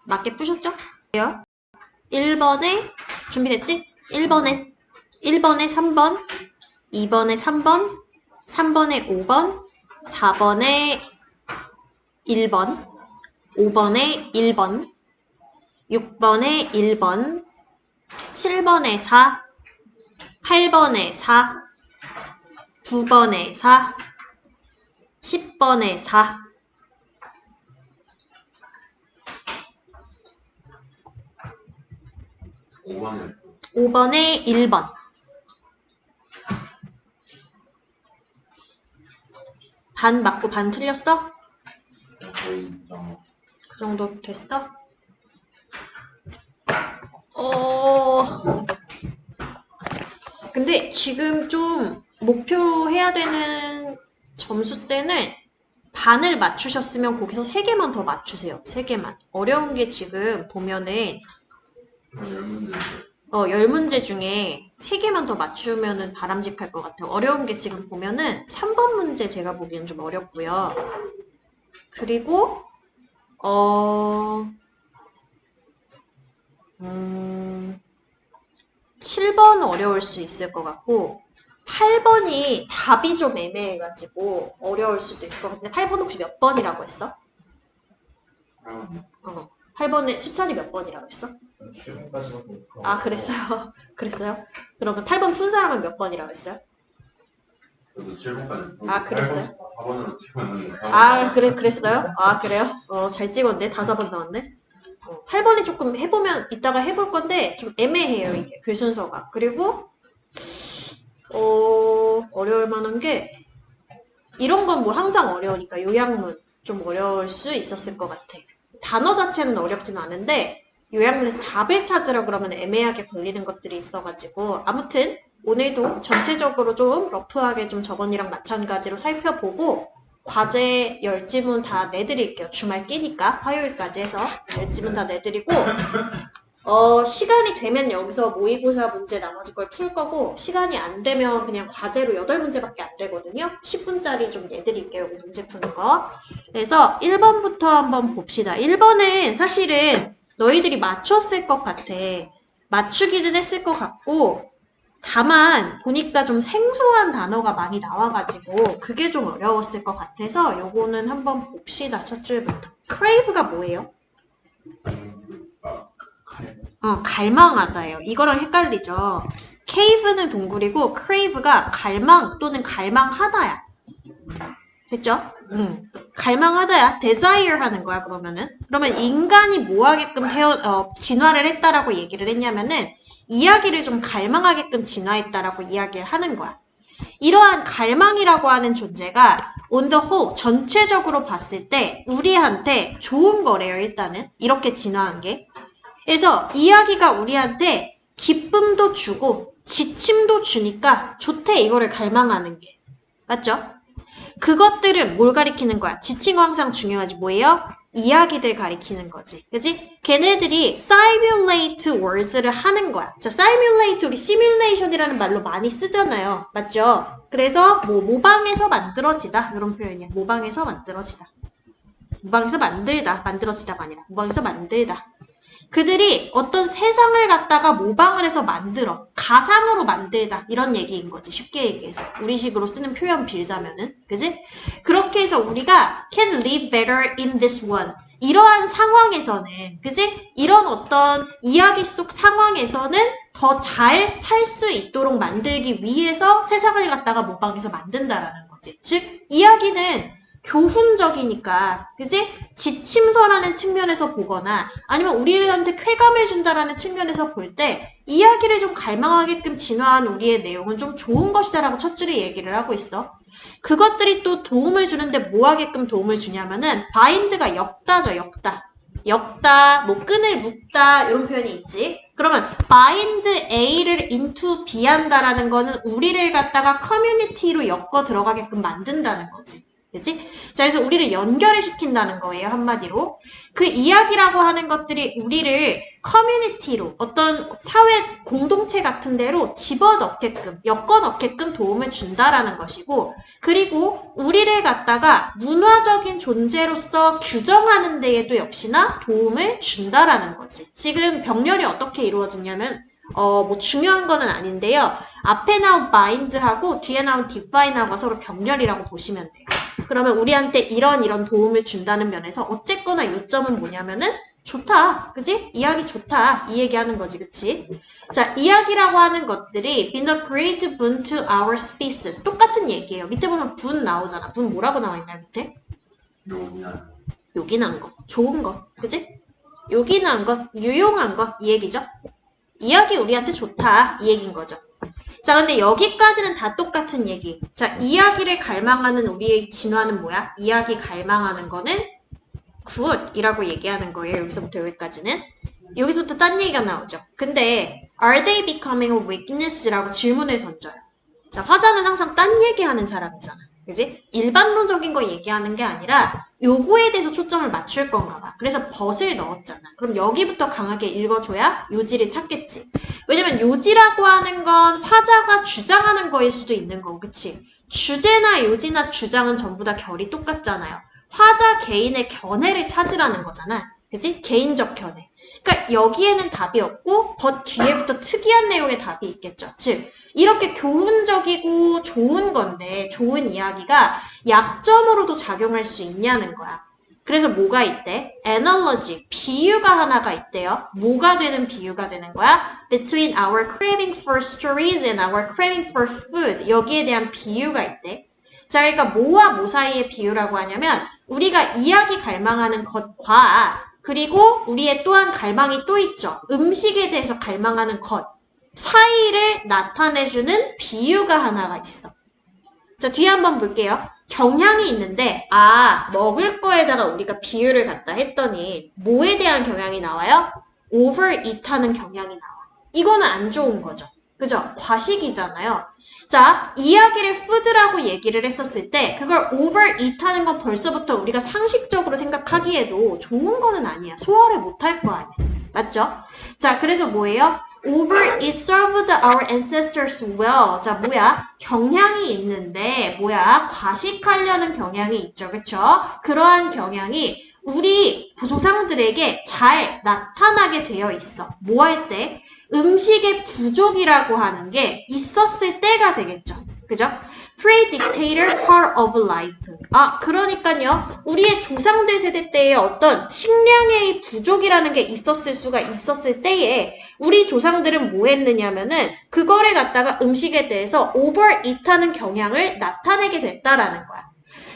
맞게 푸셨죠? 1번에 준비됐지? 1번에 3번, 2번에 3번, 3번에 5번, 4번에 1번, 5번에 1번, 6번에 1번, 7번에 4, 8번에 4, 9번에 4, 10번에 4, 5번에 1번. 반 맞고 반 틀렸어? 그 정도 됐어? 근데 지금 좀 목표로 해야 되는 점수대는 반을 맞추셨으면 거기서 3개만 더 맞추세요. 3개만. 어려운 게 지금 보면은 10문제 중에 3개만 더 맞추면은 바람직할 것 같아요. 어려운 게 지금 보면은 3번 문제 제가 보기엔 좀 어렵고요. 그리고 7번 어려울 수 있을 것 같고 8번이 답이 좀 애매해가지고 어려울 수도 있을 것 같은데 8번 혹시 몇 번이라고 했어? 8번에 수찬이 몇 번이라고 했어? 아 그랬어요? 그랬어요? 그러면 8번 푼 사람은 몇 번이라고 했어요? 저도 7번까지. 아 그랬어요? 4번으로 찍었는데. 아 그랬어요? 아 그래요? 잘 찍었네. 5번 나왔네. 8번에 조금 해보면 이따가 해볼 건데 좀 애매해요 이게 글 순서가. 그리고 어려울 만한 게 이런 건 뭐 항상 어려우니까 요약문 좀 어려울 수 있었을 것 같아. 단어 자체는 어렵진 않은데 요약문에서 답을 찾으려 그러면 애매하게 걸리는 것들이 있어가지고 아무튼 오늘도 전체적으로 좀 러프하게 좀 저번이랑 마찬가지로 살펴보고 과제 10지문 다 내드릴게요. 주말 끼니까 화요일까지 해서 10지문 다 내드리고 시간이 되면 여기서 모의고사 문제 나머지 걸 풀 거고 시간이 안 되면 그냥 과제로 8문제밖에 안 되거든요. 10분짜리 좀 내드릴게요. 문제 푸는 거. 그래서 1번부터 한번 봅시다. 1번은 사실은 너희들이 맞췄을 것 같아. 맞추기는 했을 것 같고 다만 보니까 좀 생소한 단어가 많이 나와가지고 그게 좀 어려웠을 것 같아서 요거는 한번 봅시다. 첫 줄부터. crave가 뭐예요? 갈망하다예요. 이거랑 헷갈리죠. cave는 동굴이고 crave가 갈망 또는 갈망하다야. 됐죠? 갈망하다야. desire 하는 거야, 그러면은. 그러면 인간이 뭐 하게끔 진화를 했다라고 얘기를 했냐면은 이야기를 좀 갈망하게끔 진화했다라고 이야기를 하는 거야. 이러한 갈망이라고 하는 존재가 on the whole, 전체적으로 봤을 때 우리한테 좋은 거래요, 일단은. 이렇게 진화한 게. 그래서 이야기가 우리한테 기쁨도 주고 지침도 주니까 좋대, 이거를 갈망하는 게. 맞죠? 그것들은 뭘 가리키는 거야? 지침이 항상 중요하지. 뭐예요? 이야기들 가리키는 거지. 그지? 걔네들이 simulate words를 하는 거야. 자, simulate 우리 simulation이라는 말로 많이 쓰잖아요. 맞죠? 그래서 뭐 모방해서 만들어지다 이런 표현이야. 모방해서 만들어지다. 모방해서 만들다. 만들어지다가 아니라 모방해서 만들다. 그들이 어떤 세상을 갖다가 모방을 해서 만들어. 가상으로 만들다. 이런 얘기인 거지. 쉽게 얘기해서. 우리식으로 쓰는 표현 빌자면은. 그지? 그렇게 해서 우리가 can live better in this one. 이러한 상황에서는, 그지? 이런 어떤 이야기 속 상황에서는 더 잘 살 수 있도록 만들기 위해서 세상을 갖다가 모방해서 만든다라는 거지. 즉, 이야기는 교훈적이니까, 그지? 지침서라는 측면에서 보거나 아니면 우리한테 쾌감을 준다라는 측면에서 볼 때 이야기를 좀 갈망하게끔 진화한 우리의 내용은 좀 좋은 것이다라고 첫 줄에 얘기를 하고 있어. 그것들이 또 도움을 주는데 뭐 하게끔 도움을 주냐면은 bind가 엮다죠, 엮다. 엮다, 뭐 끈을 묶다 이런 표현이 있지. 그러면 bind A를 into B 한다라는 거는 우리를 갖다가 커뮤니티로 엮어 들어가게끔 만든다는 거지. 그치? 자, 그래서 우리를 연결을 시킨다는 거예요, 한마디로. 그 이야기라고 하는 것들이 우리를 커뮤니티로, 어떤 사회 공동체 같은 데로 집어넣게끔, 엮어넣게끔 도움을 준다라는 것이고, 그리고 우리를 갖다가 문화적인 존재로서 규정하는 데에도 역시나 도움을 준다라는 거지. 지금 병렬이 어떻게 이루어지냐면, 뭐 중요한 거는 아닌데요. 앞에 나온 bind하고 뒤에 나온 define하고 서로 병렬이라고 보시면 돼요. 그러면 우리한테 이런 도움을 준다는 면에서 어쨌거나 요점은 뭐냐면은 좋다. 그지? 이야기 좋다. 이 얘기하는 거지. 그치? 자, 이야기라고 하는 것들이 been a great boon to our species. 똑같은 얘기예요. 밑에 보면 boon 나오잖아. boon 뭐라고 나와 있나요? 밑에? 용이한. 요긴한 거. 좋은 거. 그지? 요긴한 거. 유용한 거. 이 얘기죠. 이야기 우리한테 좋다. 이 얘기인 거죠. 자, 근데 여기까지는 다 똑같은 얘기. 자, 이야기를 갈망하는 우리의 진화는 뭐야? 이야기 갈망하는 거는 굿이라고 얘기하는 거예요. 여기서부터 여기까지는. 여기서부터 딴 얘기가 나오죠. 근데 are they becoming a weakness라고 질문을 던져요. 자, 화자는 항상 딴 얘기하는 사람이잖아. 그지? 일반론적인 거 얘기하는 게 아니라 요거에 대해서 초점을 맞출 건가 봐. 그래서 벗을 넣었잖아. 그럼 여기부터 강하게 읽어줘야 요지를 찾겠지. 왜냐면 요지라고 하는 건 화자가 주장하는 거일 수도 있는 거고, 그치? 주제나 요지나 주장은 전부 다 결이 똑같잖아요. 화자 개인의 견해를 찾으라는 거잖아. 그치? 개인적 견해. 그러니까 여기에는 답이 없고 뒤에부터 특이한 내용의 답이 있겠죠. 즉 이렇게 교훈적이고 좋은 건데 좋은 이야기가 약점으로도 작용할 수 있냐는 거야. 그래서 뭐가 있대? analogy, 비유가 하나가 있대요. 뭐가 되는 비유가 되는 거야? between our craving for stories and our craving for food. 여기에 대한 비유가 있대. 자, 그러니까 뭐와 뭐 사이의 비유라고 하냐면 우리가 이야기 갈망하는 것과 그리고 우리의 또한 갈망이 또 있죠. 음식에 대해서 갈망하는 것 사이를 나타내주는 비유가 하나가 있어. 자, 뒤에 한번 볼게요. 경향이 있는데 먹을 거에다가 우리가 비유를 갖다 했더니 뭐에 대한 경향이 나와요? overeat 하는 경향이 나와. 이거는 안 좋은 거죠. 그죠? 과식이잖아요. 자, 이야기를 food라고 얘기를 했었을 때 그걸 overeat 하는 건 벌써부터 우리가 상식적으로 생각하기에도 좋은 거는 아니야. 소화를 못할 거 아니야. 맞죠? 자, 그래서 뭐예요? Overeat served our ancestors well. 자, 뭐야? 경향이 있는데 뭐야? 과식하려는 경향이 있죠. 그쵸? 그러한 경향이 우리 조상들에게 잘 나타나게 되어 있어. 뭐 할 때? 음식의 부족이라고 하는 게 있었을 때가 되겠죠. 그죠? Predictator part of life. 그러니까요. 우리의 조상들 세대 때에 어떤 식량의 부족이라는 게 있었을 때에 우리 조상들은 뭐 했느냐면은 그거를 갖다가 음식에 대해서 overeat하는 경향을 나타내게 됐다라는 거야.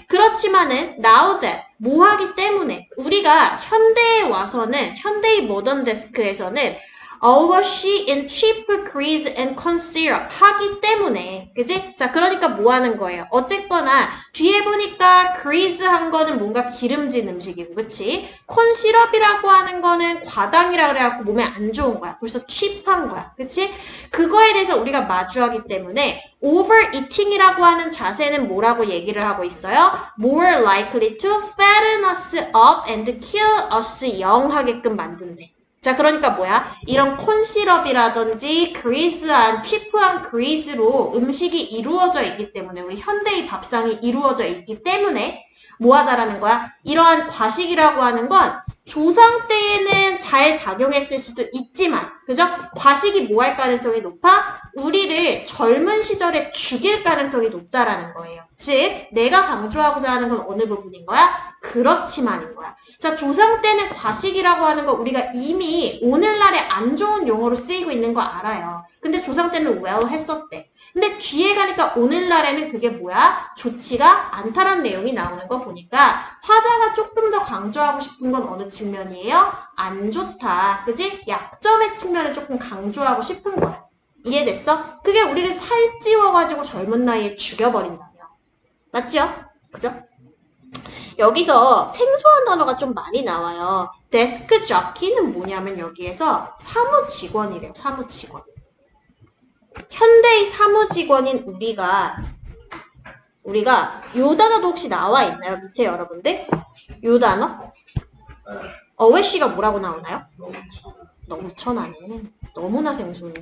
그렇지만은 now that 뭐 하기 때문에 우리가 현대에 와서는 현대의 모던 데스크에서는 awash in cheap grease and corn syrup 하기 때문에 그지? 자, 그러니까 뭐 하는 거예요? 어쨌거나 뒤에 보니까 grease 한 거는 뭔가 기름진 음식이고 그치? 콘 시럽이라고 하는 거는 과당이라 그래갖고 몸에 안 좋은 거야. 벌써 cheap한 거야. 그치? 그거에 대해서 우리가 마주하기 때문에 overeating이라고 하는 자세는 뭐라고 얘기를 하고 있어요? More likely to fatten us up and kill us young 하게끔 만든대. 자, 그러니까 뭐야? 이런 콘시럽이라든지 그리스한, 치프한 그리스로 음식이 이루어져 있기 때문에 우리 현대의 밥상이 이루어져 있기 때문에 뭐하다라는 거야? 이러한 과식이라고 하는 건 조상 때에는 잘 작용했을 수도 있지만 그죠? 과식이 뭐 할 가능성이 높아? 우리를 젊은 시절에 죽일 가능성이 높다라는 거예요. 즉 내가 강조하고자 하는 건 어느 부분인 거야? 그렇지만인 거야. 자, 조상 때는 과식이라고 하는 거 우리가 이미 오늘날에 안 좋은 용어로 쓰이고 있는 거 알아요. 근데 조상 때는 well 했었대. 근데 뒤에 가니까 오늘날에는 그게 뭐야? 좋지가 않다라는 내용이 나오는 거 보니까 화자가 조금 더 강조하고 싶은 건 어느 측면이에요? 안 좋다. 그지? 약점의 측면을 조금 강조하고 싶은 거야. 이해됐어? 그게 우리를 살찌워가지고 젊은 나이에 죽여버린다며. 맞죠? 그죠? 여기서 생소한 단어가 좀 많이 나와요. 데스크 jockey는 뭐냐면 여기에서 사무직원이래요. 사무직원. 현대의 사무직원인 우리가 우리가 요 단어도 혹시 나와 있나요? 밑에 여러분들? 요 단어? 네. 어웨시가 뭐라고 나오나요? 너무 넘쳐나네. 너무나 생소해.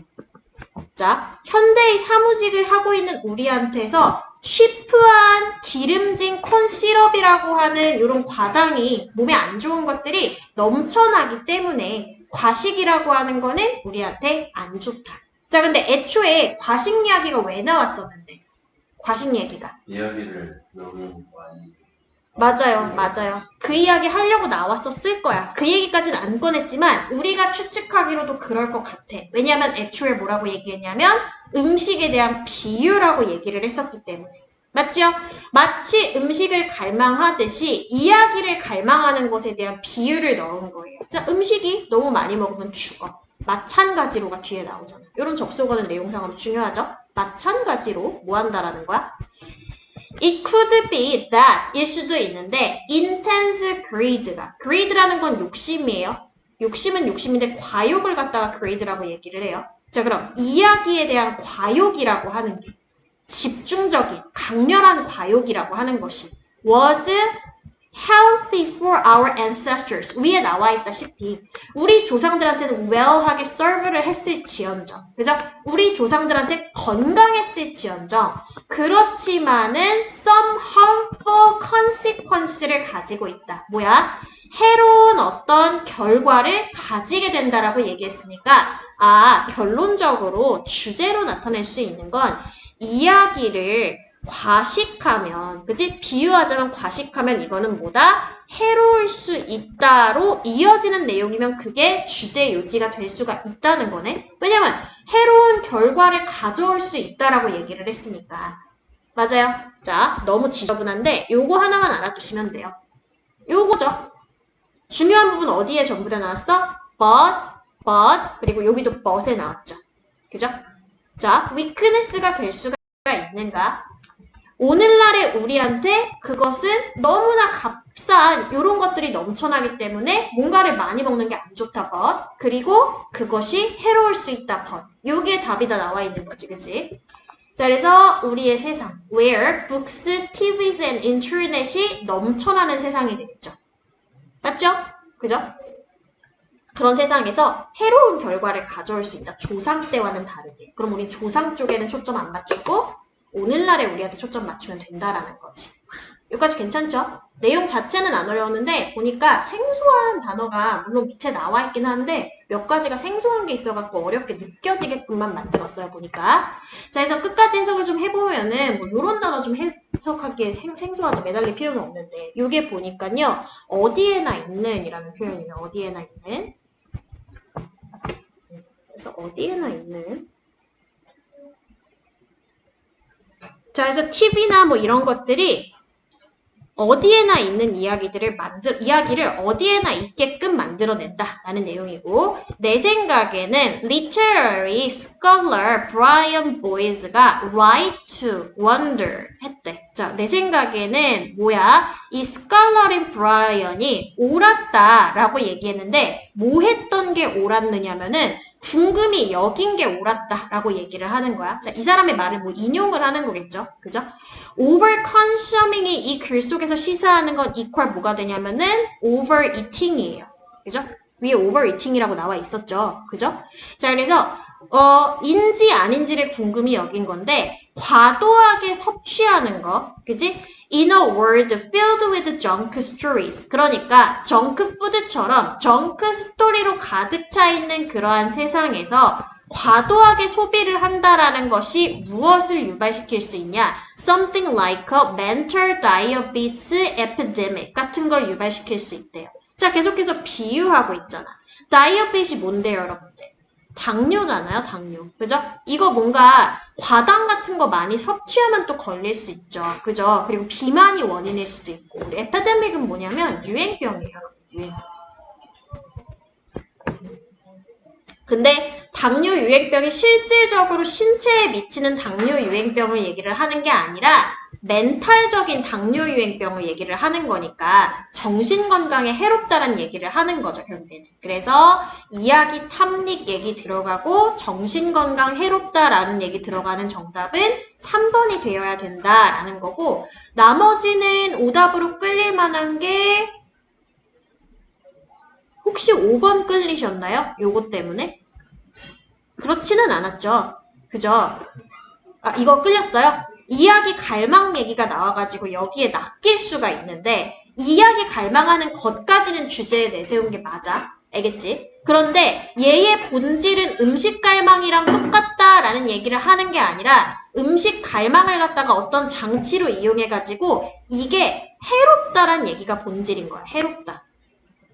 자, 현대의 사무직을 하고 있는 우리한테서 쉬프한 기름진 콘시럽이라고 하는 이런 과당이 몸에 안 좋은 것들이 넘쳐나기 때문에 과식이라고 하는 거는 우리한테 안 좋다. 자, 근데 애초에 과식 이야기가 왜 나왔었는데? 과식 얘기가. 이야기를 너무 많이 맞아요. 그 이야기 하려고 나왔었을 거야. 그 얘기까지는 안 꺼냈지만 우리가 추측하기로도 그럴 것 같아. 왜냐하면 애초에 뭐라고 얘기했냐면 음식에 대한 비유라고 얘기를 했었기 때문에. 맞죠? 마치 음식을 갈망하듯이 이야기를 갈망하는 것에 대한 비유를 넣은 거예요. 자, 음식이 너무 많이 먹으면 죽어. 마찬가지로가 뒤에 나오잖아. 이런 접속어는 내용상으로 중요하죠? 마찬가지로 뭐 한다라는 거야? It could be that 일 수도 있는데 intense greed라는 건 욕심이에요. 욕심은 욕심인데 과욕을 갖다가 greed라고 얘기를 해요. 자, 그럼 이야기에 대한 과욕이라고 하는 게 집중적인 강렬한 과욕이라고 하는 것이 was healthy for our ancestors. 위에 나와 있다시피 우리 조상들한테는 well하게 serve를 했을지언정, 그죠? 우리 조상들한테 건강했을지언정 그렇지만은 some harmful consequence를 가지고 있다. 뭐야? 해로운 어떤 결과를 가지게 된다라고 얘기했으니까 결론적으로 주제로 나타낼 수 있는 건 이야기를 과식하면, 그치? 비유하자면 과식하면 이거는 뭐다? 해로울 수 있다로 이어지는 내용이면 그게 주제 요지가 될 수가 있다는 거네? 왜냐면 해로운 결과를 가져올 수 있다라고 얘기를 했으니까. 맞아요. 자, 너무 지저분한데 요거 하나만 알아두시면 돼요. 요거죠. 중요한 부분 어디에 전부 다 나왔어? but, 그리고 여기도 but에 나왔죠. 그죠? 자, weakness가 될 수가 있는가? 오늘날의 우리한테 그것은 너무나 값싼 이런 것들이 넘쳐나기 때문에 뭔가를 많이 먹는 게 안 좋다 but 그리고 그것이 해로울 수 있다 but 요게 답이 다 나와 있는 거지, 그치? 자, 그래서 우리의 세상 where books, TVs and internet이 넘쳐나는 세상이 되겠죠. 맞죠? 그죠? 그런 세상에서 해로운 결과를 가져올 수 있다. 조상 때와는 다르게. 그럼 우리 조상 쪽에는 초점 안 맞추고 오늘날에 우리한테 초점 맞추면 된다라는 거지. 여기까지 괜찮죠? 내용 자체는 안 어려웠는데 보니까 생소한 단어가 물론 밑에 나와 있긴 한데 몇 가지가 생소한 게 있어갖고 어렵게 느껴지게끔만 만들었어요, 보니까. 자, 그래서 끝까지 해석을 좀 해보면은 뭐 이런 단어 좀 해석하기에 생소하게 매달릴 필요는 없는데 이게 보니까요. 어디에나 있는 이라는 표현이에요. 어디에나 있는. 그래서 어디에나 있는. 자, 그래서 TV나 뭐 이런 것들이 어디에나 있는 이야기를 어디에나 있게끔 만들어낸다라는 내용이고 내 생각에는 literary scholar Brian Boyes가 right to wonder 했대. 자, 내 생각에는 뭐야? 이 scholar인 브라이언이 옳았다라고 얘기했는데 뭐 했던 게 옳았느냐면은 궁금히 여긴 게 옳았다라고 얘기를 하는 거야. 자, 이 사람의 말을 뭐 인용을 하는 거겠죠. 그죠? overconsuming이 이 글 속에서 시사하는 건 equal 뭐가 되냐면은 overeating이에요. 그죠? 위에 overeating이라고 나와 있었죠. 그죠? 자, 그래서 인지 아닌지를 궁금히 여긴 건데 과도하게 섭취하는 거, 그지? In a world filled with junk stories. 그러니까 정크푸드처럼 정크 스토리로 가득 차 있는 그러한 세상에서 과도하게 소비를 한다라는 것이 무엇을 유발시킬 수 있냐? Something like a mental diabetes epidemic 같은 걸 유발시킬 수 있대요. 자, 계속해서 비유하고 있잖아. 다이어빗이 뭔데요, 여러분들? 당뇨잖아요, 당뇨. 그죠? 이거 뭔가 과당 같은 거 많이 섭취하면 또 걸릴 수 있죠. 그죠? 그리고 비만이 원인일 수도 있고. 우리 에피데믹은 뭐냐면 유행병이에요, 유행병. 근데 당뇨 유행병이 실질적으로 신체에 미치는 당뇨 유행병을 얘기를 하는 게 아니라 멘탈적인 당뇨 유행병을 얘기를 하는 거니까 정신건강에 해롭다는 얘기를 하는 거죠, 결국에는. 그래서 이야기 탐닉 얘기 들어가고 정신건강 해롭다라는 얘기 들어가는 정답은 3번이 되어야 된다라는 거고, 나머지는 오답으로 끌릴 만한 게 혹시 5번 끌리셨나요? 요거 때문에? 그렇지는 않았죠. 그죠? 아, 이거 끌렸어요? 이야기 갈망 얘기가 나와가지고 여기에 낚일 수가 있는데, 이야기 갈망하는 것까지는 주제에 내세운 게 맞아. 알겠지? 그런데 얘의 본질은 음식 갈망이랑 똑같다라는 얘기를 하는 게 아니라 음식 갈망을 갖다가 어떤 장치로 이용해가지고 이게 해롭다란 얘기가 본질인 거야. 해롭다.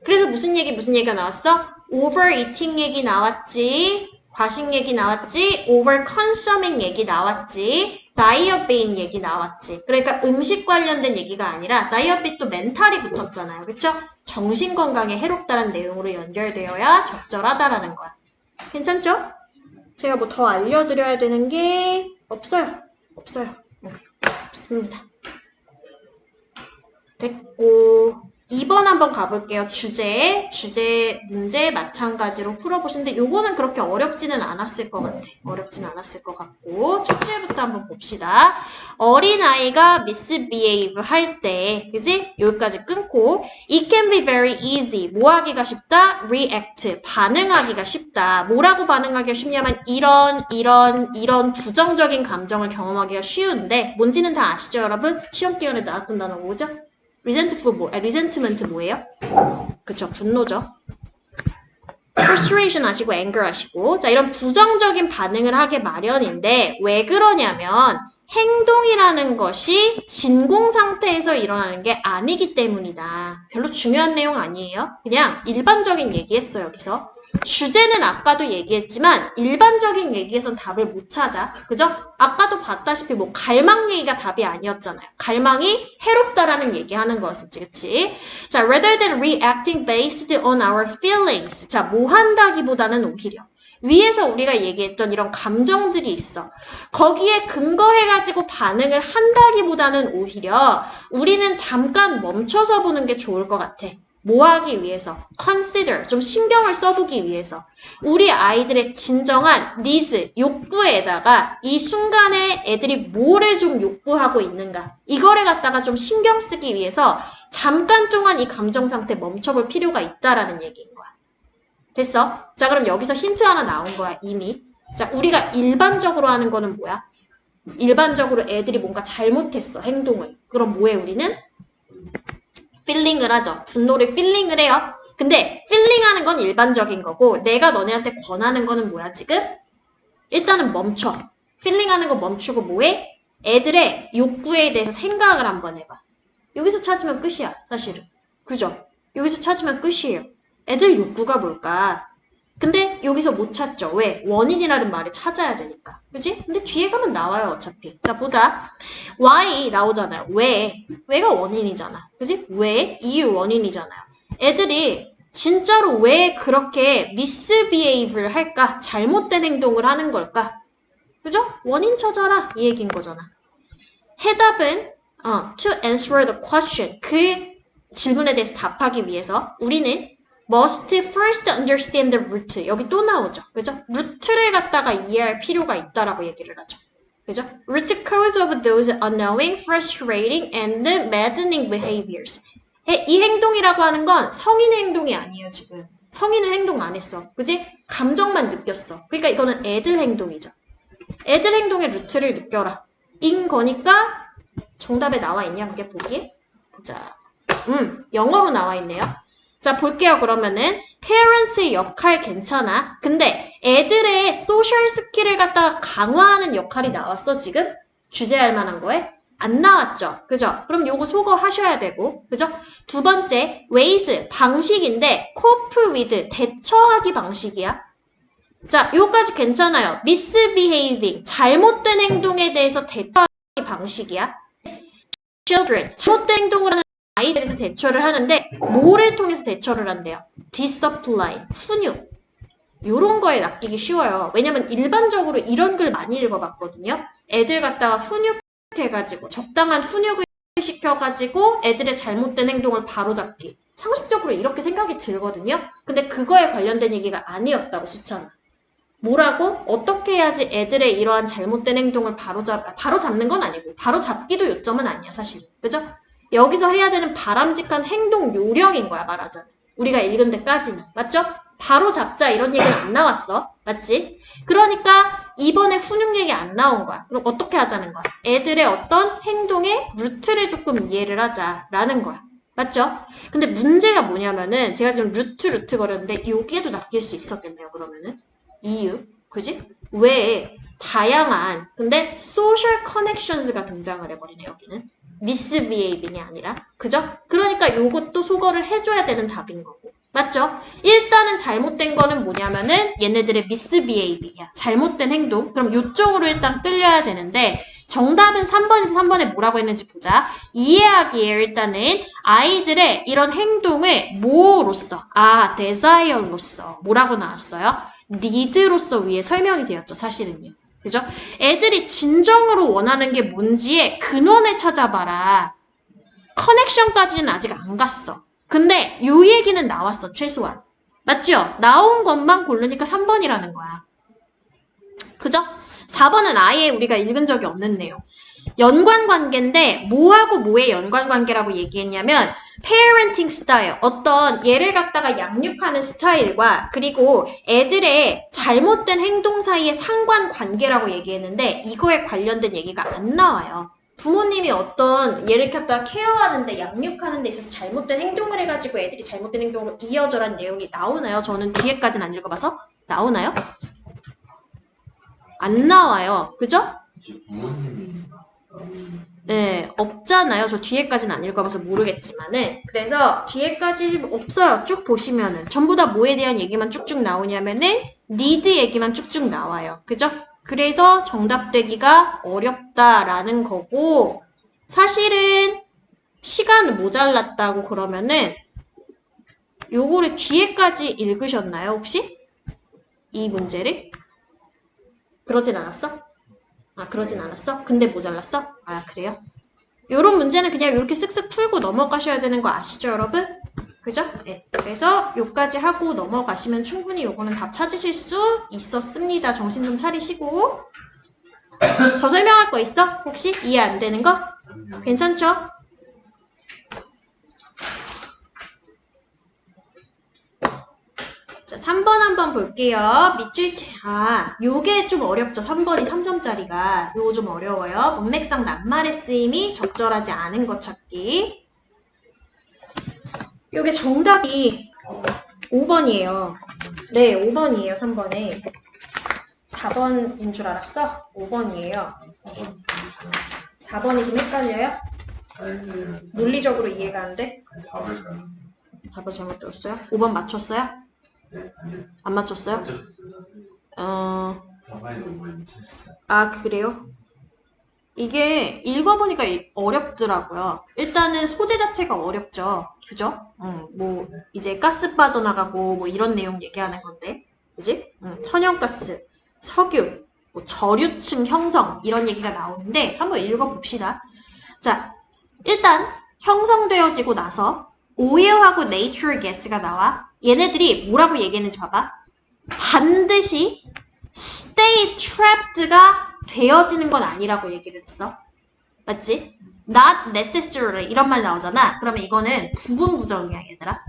그래서 무슨 얘기가 나왔어? overeating 얘기 나왔지. 과식 얘기 나왔지, over consuming 얘기 나왔지, 다이어트인 얘기 나왔지. 그러니까 음식 관련된 얘기가 아니라 다이어트도 멘탈이 붙었잖아요. 그쵸? 정신건강에 해롭다는 내용으로 연결되어야 적절하다라는 거야. 괜찮죠? 제가 뭐 더 알려드려야 되는 게 없어요. 없습니다. 됐고, 2번 한번 가볼게요. 주제 문제 마찬가지로 풀어보시는데 요거는 그렇게 어렵지는 않았을 것 같아. 어렵진 않았을 것 같고, 첫 주제부터 한번 봅시다. 어린아이가 misbehave 할 때, 그지? 여기까지 끊고, it can be very easy. 뭐 하기가 쉽다? react. 반응하기가 쉽다. 뭐라고 반응하기가 쉽냐면 이런 부정적인 감정을 경험하기가 쉬운데, 뭔지는 다 아시죠, 여러분? 시험 기간에 나왔던 단어 뭐죠? resentment 뭐예요? 그쵸, 분노죠. frustration 아시고 anger 아시고. 자, 이런 부정적인 반응을 하게 마련인데 왜 그러냐면 행동이라는 것이 진공 상태에서 일어나는 게 아니기 때문이다. 별로 중요한 내용 아니에요. 그냥 일반적인 얘기했어요, 여기서. 주제는 아까도 얘기했지만 일반적인 얘기에선 답을 못 찾아. 그죠? 아까도 봤다시피 뭐 갈망 얘기가 답이 아니었잖아요. 갈망이 해롭다라는 얘기하는 거였었지. 그치? 자, rather than reacting based on our feelings. 자, 뭐 한다기보다는 오히려 위에서 우리가 얘기했던 이런 감정들이 있어. 거기에 근거해가지고 반응을 한다기보다는 오히려 우리는 잠깐 멈춰서 보는 게 좋을 것 같아. 뭐 하기 위해서? consider, 좀 신경을 써보기 위해서. 우리 아이들의 진정한 needs, 욕구에다가 이 순간에 애들이 뭐를 좀 욕구하고 있는가. 이거를 갖다가 좀 신경 쓰기 위해서 잠깐 동안 이 감정 상태 멈춰볼 필요가 있다라는 얘기인 거야. 됐어? 자, 그럼 여기서 힌트 하나 나온 거야, 이미. 자, 우리가 일반적으로 하는 거는 뭐야? 일반적으로 애들이 뭔가 잘못했어, 행동을. 그럼 뭐해, 우리는? 필링을 하죠. 분노를 필링을 해요. 근데 필링하는 건 일반적인 거고 내가 너네한테 권하는 거는 뭐야 지금? 일단은 멈춰. 필링하는 거 멈추고 뭐해? 애들의 욕구에 대해서 생각을 한번 해봐. 여기서 찾으면 끝이야, 사실은. 그죠? 여기서 찾으면 끝이에요. 애들 욕구가 뭘까? 근데 여기서 못 찾죠. 왜? 원인이라는 말을 찾아야 되니까. 그지? 근데 뒤에 가면 나와요, 어차피. 자, 보자. why 나오잖아요. 왜? 왜가 원인이잖아. 그지? 왜? 이유 원인이잖아요. 애들이 진짜로 왜 그렇게 misbehave를 할까? 잘못된 행동을 하는 걸까? 그죠? 원인 찾아라. 이 얘기인 거잖아. 해답은 to answer the question. 그 질문에 대해서 답하기 위해서 우리는 must first understand the root. 여기 또 나오죠. 그죠? 루트를 갖다가 이해할 필요가 있다라고 얘기를 하죠. 그죠? root cause of those unknowing, frustrating, and maddening behaviors. 이 행동이라고 하는 건 성인의 행동이 아니에요, 지금. 성인은 행동 안 했어. 그지? 감정만 느꼈어. 그러니까 이거는 애들 행동이죠. 애들 행동의 루트를 느껴라. 인 거니까 정답에 나와 있냐, 그게 보기에? 보자. 영어로 나와 있네요. 자, 볼게요. 그러면은 parents의 역할 괜찮아. 근데 애들의 소셜 스킬을 갖다가 강화하는 역할이 나왔어, 지금? 주제할 만한 거에? 안 나왔죠? 그죠? 그럼 요거 소거 하셔야 되고, 그죠? 두 번째, ways, 방식인데 cope with, 대처하기 방식이야. 자, 요거까지 괜찮아요. misbehaving, 잘못된 행동에 대해서 대처하기 방식이야. children, 잘못된 행동을 하는 아이들에서 대처를 하는데 뭐를 통해서 대처를 한대요? discipline, 훈육. 요런 거에 낚이기 쉬워요. 왜냐면 일반적으로 이런 글 많이 읽어봤거든요. 애들 갖다가 훈육 해가지고 적당한 훈육을 시켜가지고 애들의 잘못된 행동을 바로잡기. 상식적으로 이렇게 생각이 들거든요. 근데 그거에 관련된 얘기가 아니었다고 수찬아. 뭐라고? 어떻게 해야지 애들의 이러한 잘못된 행동을 바로잡는 건 아니고 바로잡기도 요점은 아니야 사실. 그죠? 여기서 해야 되는 바람직한 행동 요령인 거야 말하자면. 우리가 읽은 데까지는. 맞죠? 바로잡자 이런 얘기는 안 나왔어. 맞지? 그러니까 이번에 훈육 얘기 안 나온 거야. 그럼 어떻게 하자는 거야? 애들의 어떤 행동의 루트를 조금 이해를 하자라는 거야. 맞죠? 근데 문제가 뭐냐면은 제가 지금 루트 거렸는데 여기에도 낚일 수 있었겠네요. 그러면은 이유, 그지? 왜 다양한 근데 social connections가 등장을 해버리네 여기는 misbehaving이 아니라 그죠? 그러니까 요것도 소거를 해줘야 되는 답인 거고 맞죠? 일단은 잘못된 거는 뭐냐면은 얘네들의 misbehaving이야 잘못된 행동 그럼 요쪽으로 일단 끌려야 되는데 정답은 3번인데 3번에 뭐라고 했는지 보자. 이해하기에 일단은 아이들의 이런 행동을 뭐로써? desire로써. 뭐라고 나왔어요? need로써 위에 설명이 되었죠. 사실은요. 그죠? 애들이 진정으로 원하는 게 뭔지의 근원을 찾아봐라. 커넥션까지는 아직 안 갔어. 근데 요 얘기는 나왔어. 최소한. 맞죠? 나온 것만 고르니까 3번이라는 거야. 그죠? 4번은 아예 우리가 읽은 적이 없는 내용. 연관관계인데 뭐하고 뭐의 연관관계라고 얘기했냐면 parenting style, 어떤 얘를 갖다가 양육하는 스타일과 그리고 애들의 잘못된 행동 사이의 상관관계라고 얘기했는데 이거에 관련된 얘기가 안 나와요. 부모님이 어떤 얘를 갖다가 케어하는데 양육하는 데 있어서 잘못된 행동을 해가지고 애들이 잘못된 행동으로 이어져라는 내용이 나오나요? 저는 뒤에까지는 안 읽어봐서 나오나요? 안 나와요. 그죠? 부모님이 네, 없잖아요. 저 뒤에까지는 안 읽어봐서 모르겠지만은. 그래서 뒤에까지 없어요. 쭉 보시면은. 전부 다 뭐에 대한 얘기만 쭉쭉 나오냐면은 need 얘기만 쭉쭉 나와요. 그죠? 그래서 정답되기가 어렵다라는 거고 사실은 시간 모자랐다고 그러면은 요거를 뒤에까지 읽으셨나요, 혹시? 이 문제를? 그러진 않았어? 그러진 않았어? 근데 모자랐어? 그래요? 요런 문제는 그냥 이렇게 쓱쓱 풀고 넘어가셔야 되는 거 아시죠, 여러분? 그죠? 네. 그래서 요까지 하고 넘어가시면 충분히 요거는 답 찾으실 수 있었습니다. 정신 좀 차리시고. 더 설명할 거 있어? 혹시 이해 안 되는 거? 괜찮죠? 자, 3번 한번 볼게요. 밑줄, 요게 좀 어렵죠. 3번이 3점짜리가. 요거 좀 어려워요. 문맥상 낱말의 쓰임이 적절하지 않은 것 찾기. 요게 정답이 5번이에요. 네, 5번이에요. 3번에. 4번인 줄 알았어? 5번이에요. 4번이 좀 헷갈려요? 논리적으로 이해가 안 돼? 4번 잘못 들었어요? 5번 맞췄어요? 안 맞췄어요? 그래요? 이게 읽어보니까 어렵더라고요. 일단은 소재 자체가 어렵죠. 그죠? 뭐 이제 가스 빠져나가고 뭐 이런 내용 얘기하는 건데 그지? 천연가스, 석유, 뭐 저류층 형성 이런 얘기가 나오는데 한번 읽어봅시다. 자, 일단 형성되어지고 나서 오일하고 natural gas가 나와. 얘네들이 뭐라고 얘기했는지 봐봐. 반드시 stay trapped가 되어지는 건 아니라고 얘기를 했어. 맞지? Not necessarily 이런 말 나오잖아. 그러면 이거는 부분 부정이야 얘들아.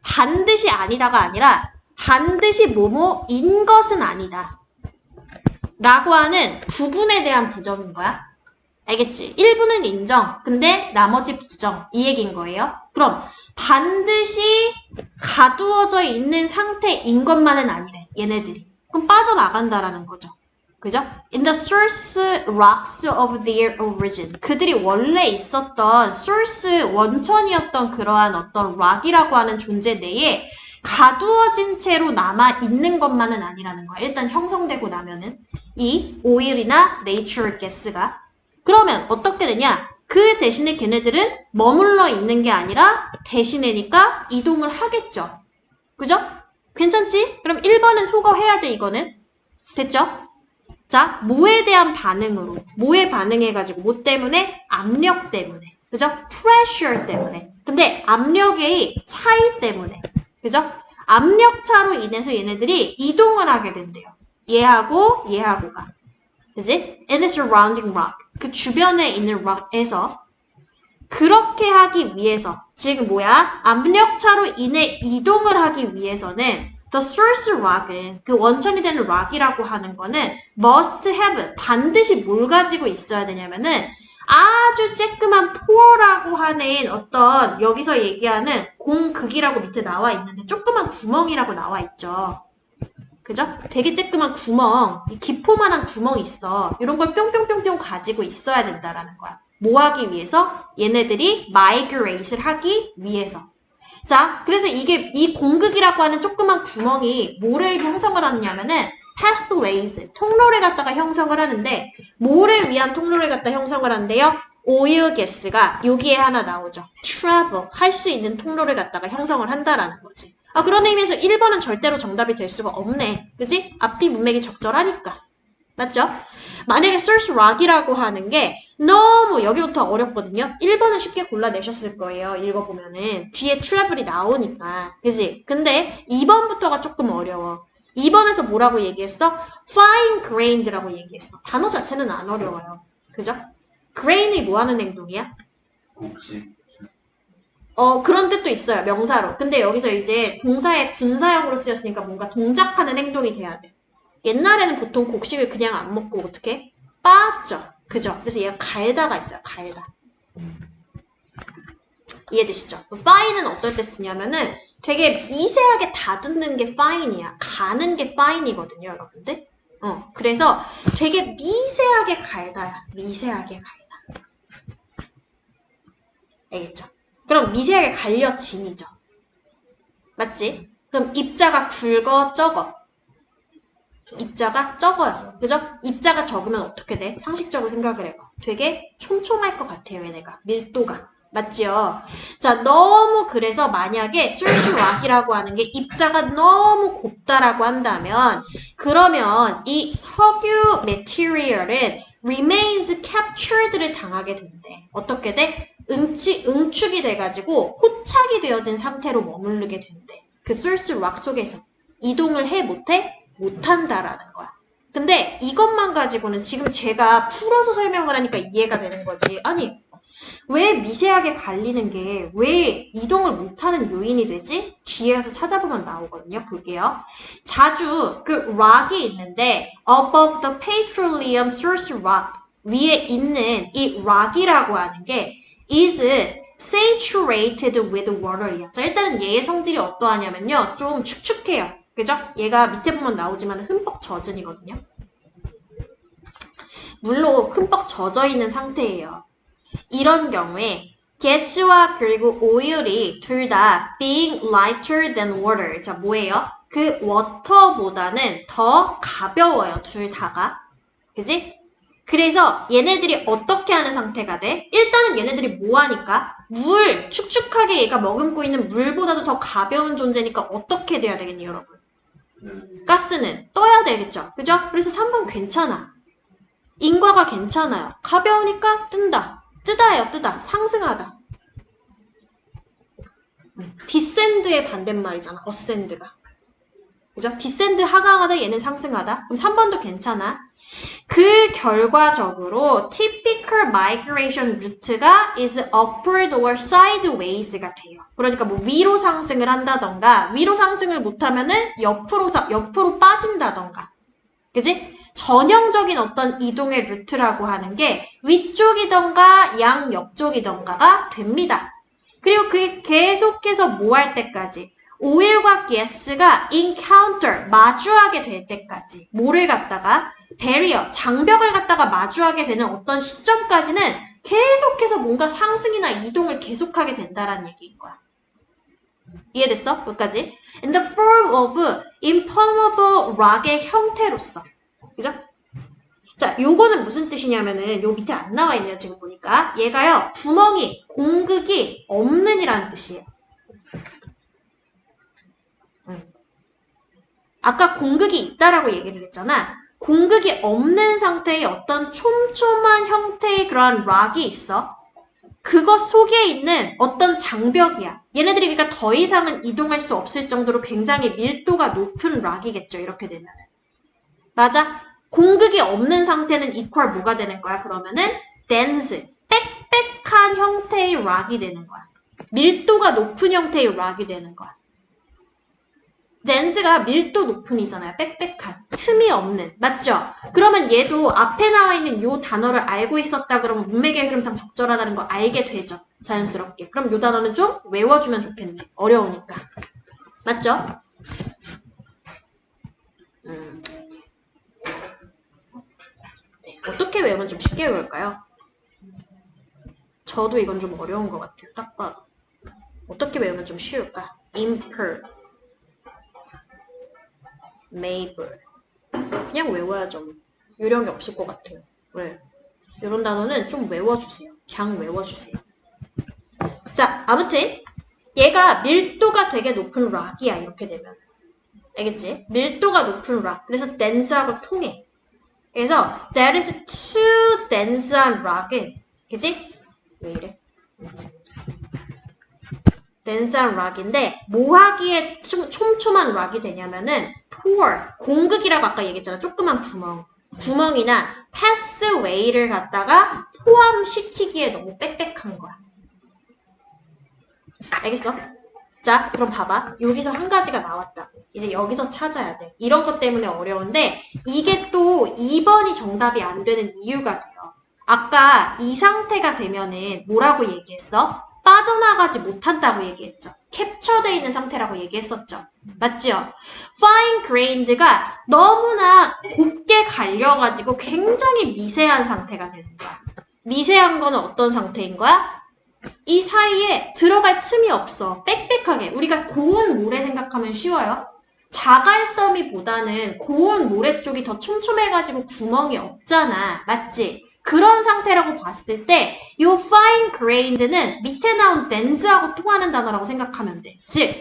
반드시 아니다가 아니라 반드시 뭐뭐인 것은 아니다. 라고 하는 부분에 대한 부정인 거야. 알겠지? 일부는 인정. 근데 나머지 부정. 이 얘기인 거예요. 그럼 반드시 가두어져 있는 상태인 것만은 아니래. 얘네들이. 그럼 빠져나간다라는 거죠. 그죠? In the source rocks of their origin. 그들이 원래 있었던 source 원천이었던 그러한 어떤 rock이라고 하는 존재 내에 가두어진 채로 남아있는 것만은 아니라는 거야. 일단 형성되고 나면은 이 오일이나 natural gas가 그러면 어떻게 되냐? 그 대신에 걔네들은 머물러 있는 게 아니라 대신에니까 이동을 하겠죠. 그죠? 괜찮지? 그럼 1번은 소거해야 돼, 이거는. 됐죠? 자, 뭐에 대한 반응으로, 뭐에 반응해가지고, 뭐 때문에? 압력 때문에. 그죠? pressure 때문에. 근데 압력의 차이 때문에. 그죠? 압력 차로 인해서 얘네들이 이동을 하게 된대요. 얘하고 얘하고가. 그지? In the surrounding rock. 그 주변에 있는 rock에서 그렇게 하기 위해서 지금 뭐야? 압력 차로 인해 이동을 하기 위해서는 the source rock은 그 원천이 되는 rock이라고 하는 거는 must have 반드시 뭘 가지고 있어야 되냐면은 아주 쬐끄만 pore라고 하는 어떤 여기서 얘기하는 공극이라고 밑에 나와 있는데 조그만 구멍이라고 나와 있죠. 그죠? 되게 쬐끄만 구멍, 기포만한 구멍이 있어. 이런 걸 뿅뿅뿅뿅 가지고 있어야 된다라는 거야. 뭐 하기 위해서? 얘네들이 migrate를 하기 위해서. 자, 그래서 이 공극이라고 하는 조그만 구멍이 뭐를 형성을 하느냐면은 pathways, 통로를 갖다가 형성을 하는데 뭐를 위한 통로를 갖다 형성을 한대요? 오일 가스가 여기에 하나 나오죠. travel, 할 수 있는 통로를 갖다가 형성을 한다라는 거지. 아, 그런 의미에서 1번은 절대로 정답이 될 수가 없네. 그지? 앞뒤 문맥이 적절하니까. 맞죠? 만약에 source rock이라고 하는 게 너무 여기부터 어렵거든요. 1번은 쉽게 골라내셨을 거예요. 읽어보면은. 뒤에 travel이 나오니까. 그지? 근데 2번부터가 조금 어려워. 2번에서 뭐라고 얘기했어? fine grained라고 얘기했어. 단어 자체는 안 어려워요. 그죠? grain이 뭐 하는 행동이야? 곡식 그런 뜻도 있어요. 명사로. 근데 여기서 이제 동사의 군사형으로 쓰였으니까 뭔가 동작하는 행동이 돼야 돼. 옛날에는 보통 곡식을 그냥 안 먹고 어떻게? 빻죠. 그죠? 그래서 얘가 갈다가 있어요. 갈다. 이해되시죠? fine은 어떨 때 쓰냐면은 되게 미세하게 다듬는 게 fine이야. 가는 게 fine이거든요, 여러분들. 그래서 되게 미세하게 갈다야. 미세하게 갈다. 알겠죠? 그럼 미세하게 갈려짐이죠. 맞지? 그럼 입자가 굵어, 적어? 입자가 적어요. 그죠? 입자가 적으면 어떻게 돼? 상식적으로 생각을 해봐. 되게 촘촘할 것 같아요, 얘네가. 밀도가. 맞지요? 자, 너무 그래서 만약에 source rock이라고 하는 게 입자가 너무 곱다라고 한다면 그러면 이 석유 material은 remains captured를 당하게 된대. 어떻게 돼? 응축이 돼가지고 포착이 되어진 상태로 머무르게 된대. 그 source rock 속에서 이동을 해 못해? 못한다라는 거야. 근데 이것만 가지고는 지금 제가 풀어서 설명을 하니까 이해가 되는 거지. 아니, 왜 미세하게 갈리는 게 왜 이동을 못하는 요인이 되지? 뒤에 가서 찾아보면 나오거든요. 볼게요. 자주 그 rock이 있는데 above the petroleum source rock 위에 있는 이 rock이라고 하는 게 is saturated with water이야. 자, 일단은 얘의 성질이 어떠하냐면요. 좀 축축해요. 그죠? 얘가 밑에 보면 나오지만 흠뻑 젖은이거든요. 물로 흠뻑 젖어 있는 상태예요. 이런 경우에 가스와 그리고 오일이 둘 다 being lighter than water. 자, 뭐예요? 그 워터보다는 더 가벼워요. 둘 다가. 그지? 그래서 얘네들이 어떻게 하는 상태가 돼? 일단은 얘네들이 뭐 하니까? 물, 축축하게 얘가 머금고 있는 물보다도 더 가벼운 존재니까 어떻게 돼야 되겠니, 여러분? 가스는 떠야 되겠죠? 그죠? 그래서 3번 괜찮아. 인과가 괜찮아요. 가벼우니까 뜬다. 뜨다예요, 뜨다. 상승하다. 디센드의 반대말이잖아, 어센드가. 그죠? 디센드 하강하다, 얘는 상승하다. 그럼 3번도 괜찮아. 그 결과적으로 typical migration route가 is upward or sideways가 돼요. 그러니까 뭐 위로 상승을 한다던가 위로 상승을 못하면은 옆으로 빠진다던가. 그지? 전형적인 어떤 이동의 루트라고 하는 게 위쪽이던가 양옆쪽이던가가 됩니다. 그리고 그게 계속해서 뭐 할 때까지? 오일과 가스가 encounter, 마주하게 될 때까지 뭐를 갖다가 barrier, 장벽을 갖다가 마주하게 되는 어떤 시점까지는 계속해서 뭔가 상승이나 이동을 계속하게 된다라는 얘기인 거야. 이해됐어? 여기까지. In the form of impermeable rock의 형태로서. 그죠? 자, 요거는 무슨 뜻이냐면은 요 밑에 안 나와 있네요. 지금 보니까. 얘가요. 구멍이, 공극이 없는 이라는 뜻이에요. 아까 공극이 있다라고 얘기를 했잖아. 공극이 없는 상태의 어떤 촘촘한 형태의 그러한 락이 있어. 그것 속에 있는 어떤 장벽이야. 얘네들이 그러니까 더 이상은 이동할 수 없을 정도로 굉장히 밀도가 높은 락이겠죠. 이렇게 되면. 맞아? 공극이 없는 상태는 이퀄 뭐가 되는 거야? 그러면은 dense, 빽빽한 형태의 락이 되는 거야. 밀도가 높은 형태의 락이 되는 거야. dense가 밀도 높은이잖아요. 빽빽한, 틈이 없는. 맞죠? 그러면 얘도 앞에 나와 있는 요 단어를 알고 있었다 그러면 문맥의 흐름상 적절하다는 거 알게 되죠. 자연스럽게. 그럼 요 단어는 좀 외워주면 좋겠네. 어려우니까. 맞죠? 네, 어떻게 외우면 좀 쉽게 외울까요? 저도 이건 좀 어려운 것 같아요. 딱 봐도. 어떻게 외우면 좀 쉬울까? imper, neighbor. 그냥 외워야죠. 요령이 없을 것 같아요. 왜? 이런 단어는 좀 외워주세요. 그냥 외워주세요. 자, 아무튼 얘가 밀도가 되게 높은 락이야. 이렇게 되면. 알겠지? 밀도가 높은 락. 그래서 dense하고 통해. 그래서 that is too dense한 락은 그치? 왜 이래? dense한 락인데 뭐 하기에 촘촘한 락이 되냐면은 pore, 공극이라고 아까 얘기했잖아. 조그만 구멍. 구멍이나 pathway를 갖다가 포함시키기에 너무 빽빽한 거야. 알겠어? 자, 그럼 봐봐. 여기서 한 가지가 나왔다. 이제 여기서 찾아야 돼. 이런 것 때문에 어려운데 이게 또 2번이 정답이 안 되는 이유가 돼요. 아까 이 상태가 되면은 뭐라고 얘기했어? 빠져나가지 못한다고 얘기했죠. 캡처되어 있는 상태라고 얘기했었죠. 맞죠? fine grained가 너무나 곱게 갈려가지고 굉장히 미세한 상태가 되는 거야. 미세한 거는 어떤 상태인 거야? 이 사이에 들어갈 틈이 없어. 빽빽하게. 우리가 고운 모래 생각하면 쉬워요. 자갈더미보다는 고운 모래 쪽이 더 촘촘해가지고 구멍이 없잖아. 맞지? 그런 상태라고 봤을 때 이 fine grained는 밑에 나온 dense하고 통하는 단어라고 생각하면 돼. 즉,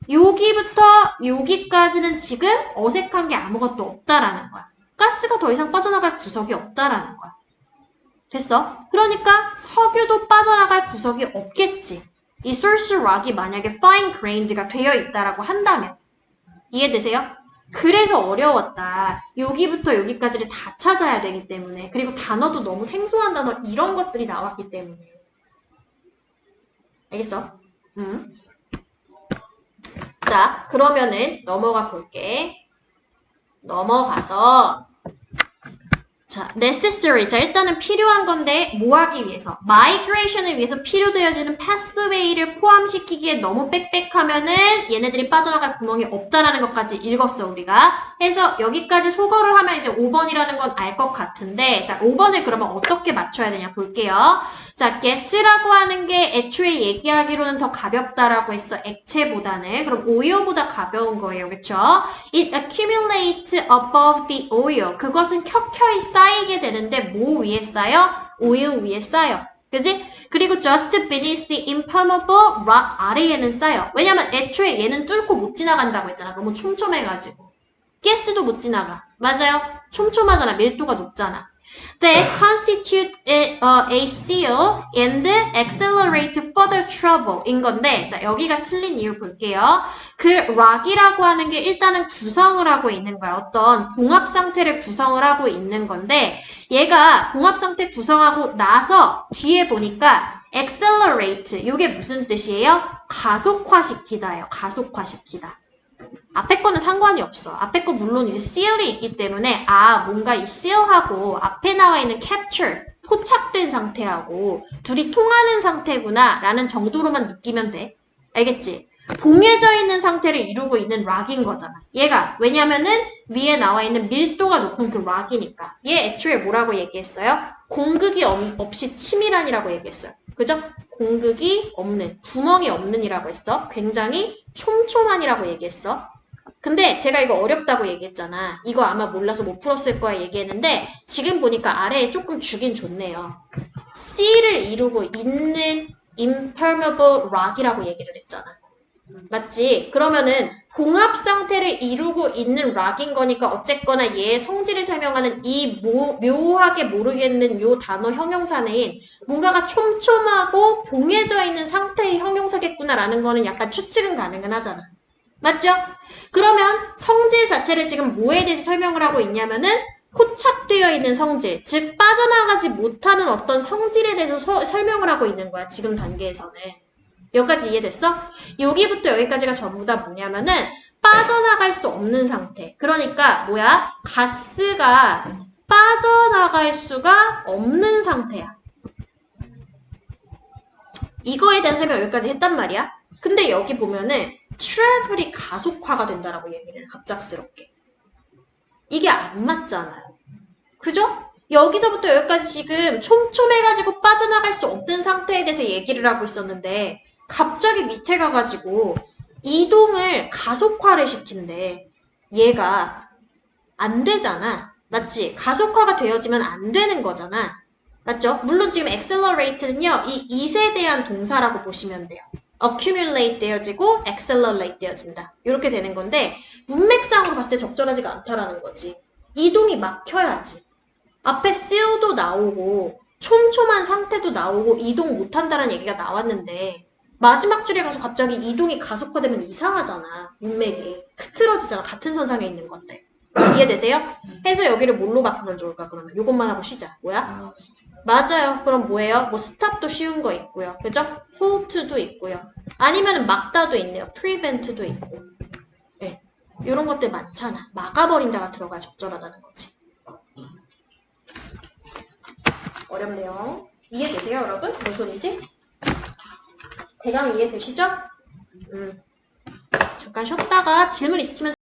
여기부터 여기까지는 지금 어색한 게 아무것도 없다라는 거야. 가스가 더 이상 빠져나갈 구석이 없다라는 거야. 됐어? 그러니까 석유도 빠져나갈 구석이 없겠지. 이 source rock이 만약에 fine grained가 되어 있다라고 한다면. 이해되세요? 그래서 어려웠다. 여기부터 여기까지를 다 찾아야 되기 때문에. 그리고 단어도 너무 생소한 단어 이런 것들이 나왔기 때문에. 알겠어? 자, 그러면은 넘어가 볼게. 넘어가서 자, necessary. 자, 일단은 필요한 건데 뭐 하기 위해서? migration을 위해서 필요되어지는 pathway를 포함시키기에 너무 빽빽하면은 얘네들이 빠져나갈 구멍이 없다라는 것까지 읽었어, 우리가. 해서 여기까지 소거를 하면 이제 5번이라는 건 알 것 같은데 자, 5번을 그러면 어떻게 맞춰야 되냐 볼게요. 자, gas라고 하는 게 애초에 얘기하기로는 더 가볍다라고 했어, 액체보다는. 그럼 오일보다 가벼운 거예요, 그쵸? It accumulates above the oil. 그것은 켜켜이 쌓이게 되는데 뭐 위에 쌓여? 오일 위에 쌓여. 그지? 그리고 just beneath the impermeable rock 아래에는 쌓여. 왜냐면 애초에 얘는 뚫고 못 지나간다고 했잖아. 너무 촘촘해가지고. 가스도 못 지나가. 맞아요? 촘촘하잖아. 밀도가 높잖아. They constitute a seal and accelerate further trouble 인 건데 자 여기가 틀린 이유 볼게요. 그 rock이라고 하는 게 일단은 구성을 하고 있는 거야. 어떤 봉합 상태를 구성을 하고 있는 건데 얘가 봉합 상태 구성하고 나서 뒤에 보니까 accelerate 이게 무슨 뜻이에요? 가속화시키다예요. 가속화시키다. 앞에 거는 상관이 없어. 앞에 거 물론 이제 seal이 있기 때문에 뭔가 이 seal하고 앞에 나와 있는 capture, 포착된 상태하고 둘이 통하는 상태구나 라는 정도로만 느끼면 돼. 알겠지? 봉해져 있는 상태를 이루고 있는 락인 거잖아. 얘가 왜냐면은 위에 나와 있는 밀도가 높은 그 락이니까. 얘 애초에 뭐라고 얘기했어요? 공극이 없이 치밀한이라고 얘기했어요. 그죠? 공극이 없는, 구멍이 없는이라고 했어. 굉장히 촘촘한이라고 얘기했어. 근데 제가 이거 어렵다고 얘기했잖아. 이거 아마 몰라서 못 풀었을 거야 얘기했는데 지금 보니까 아래에 조금 주긴 좋네요. C를 이루고 있는 impermeable rock이라고 얘기를 했잖아. 맞지? 그러면은 봉합 상태를 이루고 있는 락인 거니까 어쨌거나 얘의 성질을 설명하는 이 묘하게 모르겠는 요 단어 형용사는 뭔가가 촘촘하고 봉해져 있는 상태의 형용사겠구나라는 거는 약간 추측은 가능은 하잖아. 맞죠? 그러면 성질 자체를 지금 뭐에 대해서 설명을 하고 있냐면은 포착되어 있는 성질, 즉 빠져나가지 못하는 어떤 성질에 대해서 설명을 하고 있는 거야. 지금 단계에서는. 여기까지 이해됐어? 여기부터 여기까지가 전부 다 뭐냐면은 빠져나갈 수 없는 상태. 그러니까 뭐야? 가스가 빠져나갈 수가 없는 상태야. 이거에 대한 설명 여기까지 했단 말이야. 근데 여기 보면은 트래블이 가속화가 된다라고 얘기를 해, 갑작스럽게. 이게 안 맞잖아요. 그죠? 여기서부터 여기까지 지금 촘촘해가지고 빠져나갈 수 없는 상태에 대해서 얘기를 하고 있었는데 갑자기 밑에 가가지고 이동을 가속화를 시킨대. 얘가 안 되잖아. 맞지? 가속화가 되어지면 안 되는 거잖아. 맞죠? 물론 지금 accelerate는요. 이 2세 대한 동사라고 보시면 돼요. accumulate 되어지고 accelerate 되어진다. 이렇게 되는 건데 문맥상으로 봤을 때 적절하지가 않다라는 거지. 이동이 막혀야지. 앞에 seal도 나오고 촘촘한 상태도 나오고 이동 못한다는 얘기가 나왔는데 마지막 줄에 가서 갑자기 이동이 가속화되면 이상하잖아. 문맥이. 흐트러지잖아. 같은 선상에 있는 건데. 이해되세요? 해서 여기를 뭘로 바꾸면 좋을까 그러면? 요것만 하고 쉬자. 뭐야? 맞아요. 그럼 뭐예요? 뭐 스탑도 쉬운 거 있고요. 그죠? halt도 있고요. 아니면 막다도 있네요. prevent도 있고. 네. 이런 것들 많잖아. 막아버린다가 들어가야 적절하다는 거지. 어렵네요. 이해되세요, 여러분? 무슨 소리지? 대강 이해되시죠? 잠깐 쉬었다가 질문 있으시면